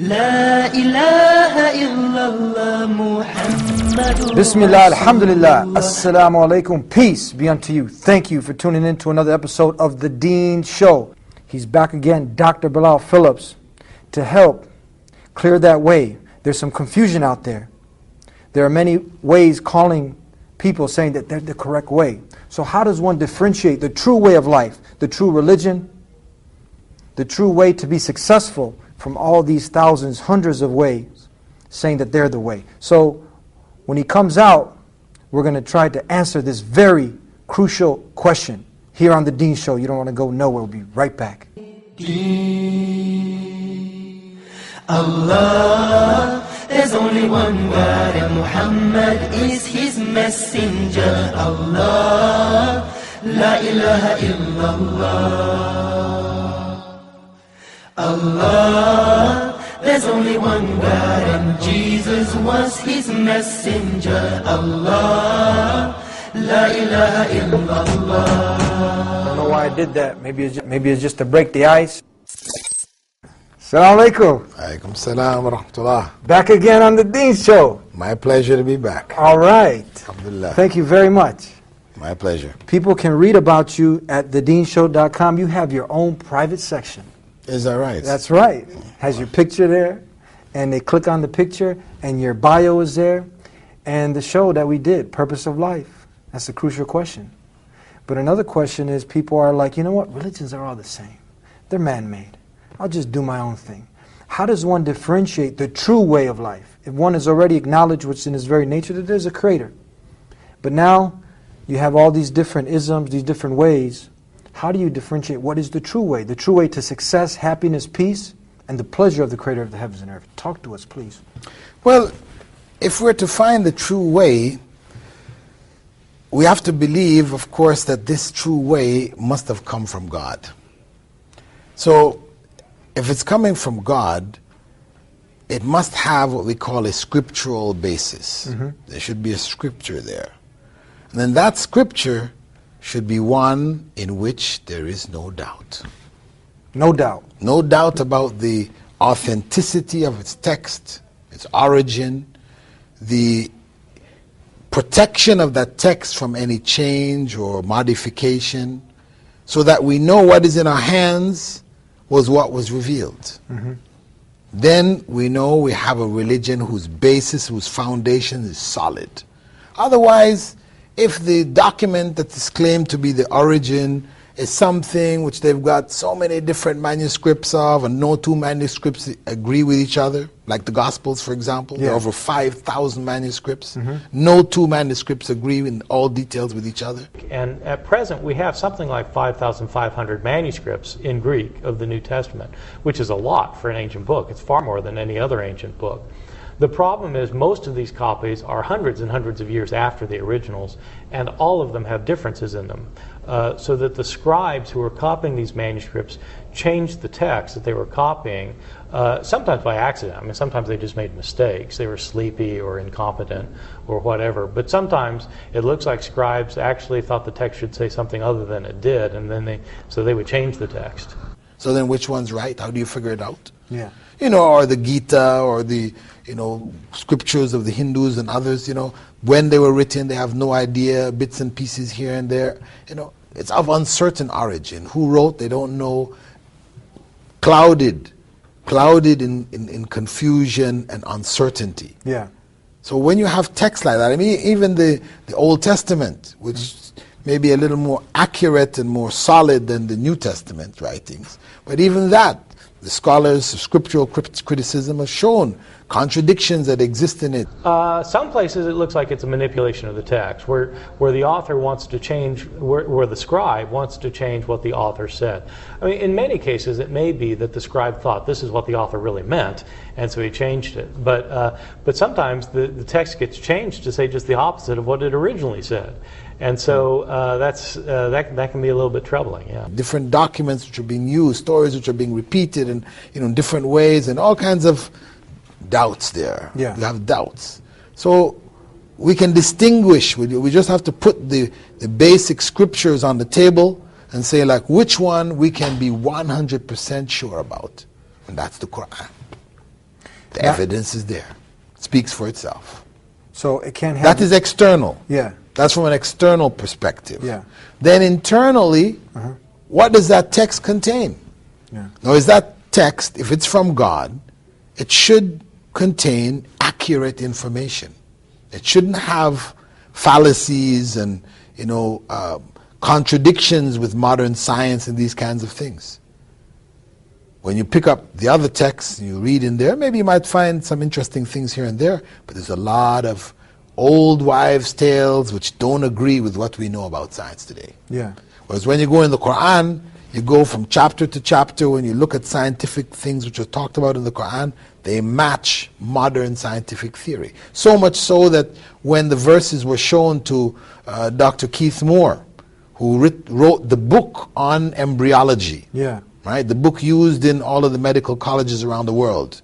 لا إله إلا الله محمد Bismillah, alhamdulillah, assalamu alaikum, peace be unto you. Thank you for tuning in to another episode of The Deen Show. He's back again, Dr. Bilal Phillips, to help clear that way. There's some confusion out there. There are many ways calling people saying that they're the correct way. So how does one differentiate the true way of life, the true religion, the true way to be successful from all these thousands, hundreds of ways saying that they're the way? So when he comes out, we're going to try to answer this very crucial question here on The Deen Show. You don't want to go nowhere. We'll be right back. Allah, there's only one God and Muhammad is his messenger. Allah, la ilaha illallah. Allah, there's only one God and Jesus was his messenger. Allah, la ilaha illallah. I don't know why I did that. Maybe it's just to break the ice. Assalamu alaikum. Alaikum salam wa rahmatullah. Back again on The Deen Show. My pleasure to be back. All right. Alhamdulillah. Thank you very much. My pleasure. People can read about you at thedeenshow.com. You have your own private section. Is that right? That's right. Has your picture there, and they click on the picture, and your bio is there, and the show that we did, Purpose of Life. That's a crucial question. But another question is, people are like, you know what, religions are all the same. They're man-made. I'll just do my own thing. How does one differentiate the true way of life? If one has already acknowledged what's in his very nature, that there's a creator. But now, you have all these different isms, these different ways. How do you differentiate what is the true way? The true way to success, happiness, peace, and the pleasure of the creator of the heavens and earth. Talk to us, please. Well, if we're to find the true way, we have to believe, of course, that this true way must have come from God. So, if it's coming from God, it must have what we call a scriptural basis. There should be a scripture there. And then that scripture should be one in which there is no doubt. No doubt. No doubt about the authenticity of its text, its origin, the protection of that text from any change or modification, so that we know what is in our hands was what was revealed. Then we know we have a religion whose basis, whose foundation is solid. Otherwise, if the document that is claimed to be the origin is something which they've got so many different manuscripts of, and no two manuscripts agree with each other, like the Gospels, for example, there are over 5,000 manuscripts. No two manuscripts agree in all details with each other. And at present, we have something like 5,500 manuscripts in Greek of the New Testament, which is a lot for an ancient book. It's far more than any other ancient book. The problem is most of these copies are hundreds and hundreds of years after the originals, and all of them have differences in them. So that the scribes who were copying these manuscripts changed the text that they were copying, sometimes by accident. I mean, sometimes they just made mistakes. They were sleepy or incompetent or whatever. But sometimes it looks like scribes actually thought the text should say something other than it did, and then so they would change the text. So then which one's right? How do you figure it out? Yeah. You know, or the Gita, or the, scriptures of the Hindus and others, when they were written, they have no idea, bits and pieces here and there. It's of uncertain origin. Who wrote, they don't know. Clouded in confusion and uncertainty. Yeah. So when you have texts like that, I mean, even the Old Testament, which may be a little more accurate and more solid than the New Testament writings, but even that, the scholars of scriptural criticism have shown contradictions that exist in it. Some places it looks like it's a manipulation of the text, where the author wants to change, where the scribe wants to change what the author said. I mean, in many cases it may be that the scribe thought this is what the author really meant, and so he changed it. But sometimes the text gets changed to say just the opposite of what it originally said. And so that can be a little bit troubling, yeah. Different documents which are being used, stories which are being repeated in different ways, and all kinds of doubts there. Yeah. We have doubts. So we can distinguish. We just have to put the basic scriptures on the table and say, like, which one we can be 100% sure about. And that's the Quran. The evidence is there. It speaks for itself. So it can't have... That is external. Yeah. That's from an external perspective. Yeah. Then internally, what does that text contain? Yeah. Now, is that text, if it's from God, it should contain accurate information. It shouldn't have fallacies and, contradictions with modern science and these kinds of things. When you pick up the other texts and you read in there, maybe you might find some interesting things here and there, but there's a lot of old wives' tales which don't agree with what we know about science today. Yeah. Whereas when you go in the Quran, you go from chapter to chapter, when you look at scientific things which are talked about in the Quran, they match modern scientific theory. So much so that when the verses were shown to Dr. Keith Moore, who wrote the book on embryology, Yeah. right? The book used in all of the medical colleges around the world.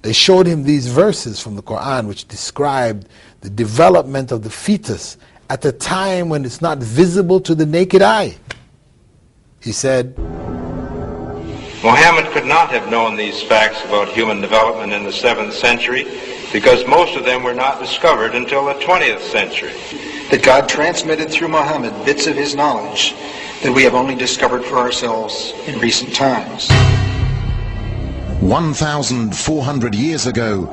They showed him these verses from the Quran which described the development of the fetus at a time when it's not visible to the naked eye. He said, Muhammad could not have known these facts about human development in the 7th century because most of them were not discovered until the 20th century. That God transmitted through Muhammad bits of his knowledge that we have only discovered for ourselves in recent times. 1,400 years ago,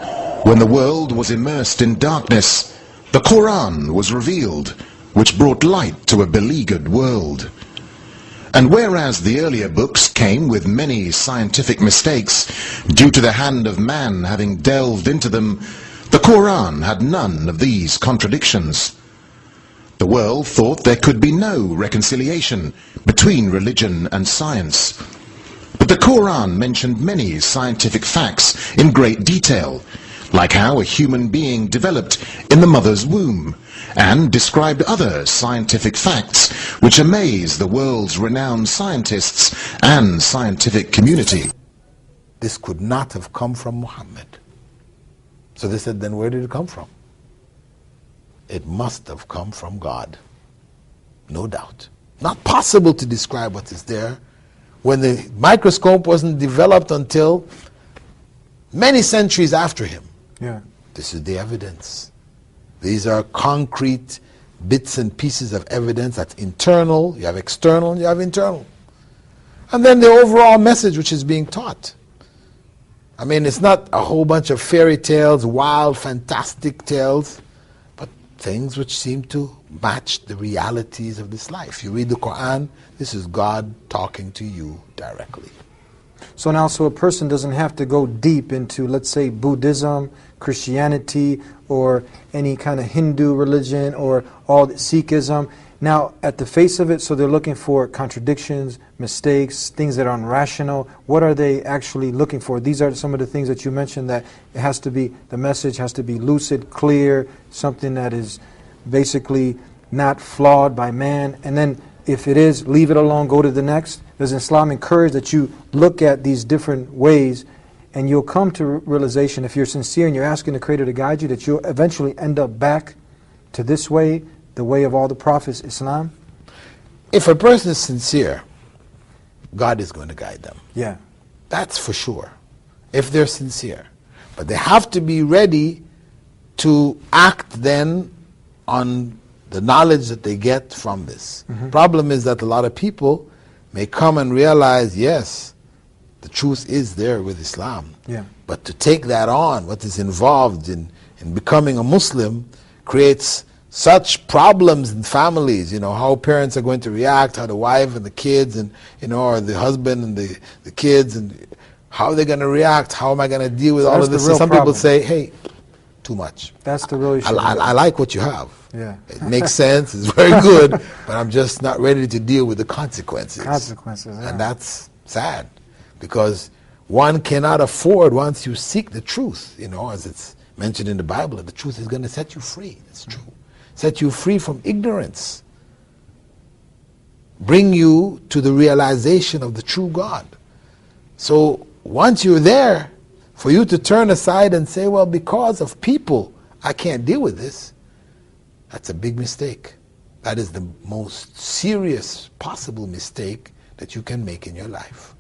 when the world was immersed in darkness, the Quran was revealed, which brought light to a beleaguered world. And whereas the earlier books came with many scientific mistakes, due to the hand of man having delved into them, the Quran had none of these contradictions. The world thought there could be no reconciliation between religion and science. But the Quran mentioned many scientific facts in great detail, like how a human being developed in the mother's womb, and described other scientific facts which amaze the world's renowned scientists and scientific community. this could not have come from Muhammad. So they said, then where did it come from? It must have come from God. No doubt. Not possible to describe what is there when the microscope wasn't developed until many centuries after him. Yeah. This is the evidence. These are concrete bits and pieces of evidence that's internal, you have external, and you have internal. And then the overall message which is being taught. I mean, it's not a whole bunch of fairy tales, wild, fantastic tales, but things which seem to match the realities of this life. You read the Quran, this is God talking to you directly. So now, so a person doesn't have to go deep into, let's say, Buddhism, Christianity, or any kind of Hindu religion, or all Sikhism. Now, at the face of it, so they're looking for contradictions, mistakes, things that are irrational. What are they actually looking for? These are some of the things that you mentioned, that it has to be, the message has to be lucid, clear, something that is basically not flawed by man. And then if it is, leave it alone, go to the next. Does Islam encourage that you look at these different ways, and you'll come to realization, if you're sincere and you're asking the Creator to guide you, that you'll eventually end up back to this way, the way of all the prophets, Islam? If a person is sincere, God is going to guide them. Yeah. That's for sure, if they're sincere. But they have to be ready to act then on the knowledge that they get from this. Problem is that a lot of people may come and realize, yes, the truth is there with Islam. Yeah. But to take that on, what is involved in becoming a Muslim, creates such problems in families, you know, how parents are going to react, how the wife and the kids and, you know, or the husband and the kids, and how they're going to react, how am I going to deal with all of this? And some people say, hey, too much. That's the real issue. I like what you have. Yeah. It makes sense, it's very good, but I'm just not ready to deal with the consequences. Consequences, yeah. And that's sad, because one cannot afford, once you seek the truth, you know, as it's mentioned in the Bible, that the truth is going to set you free. It's true. Set you free from ignorance. Bring you to the realization of the true God. So once you're there, for you to turn aside and say, well, because of people, I can't deal with this, that's a big mistake. That is the most serious possible mistake that you can make in your life.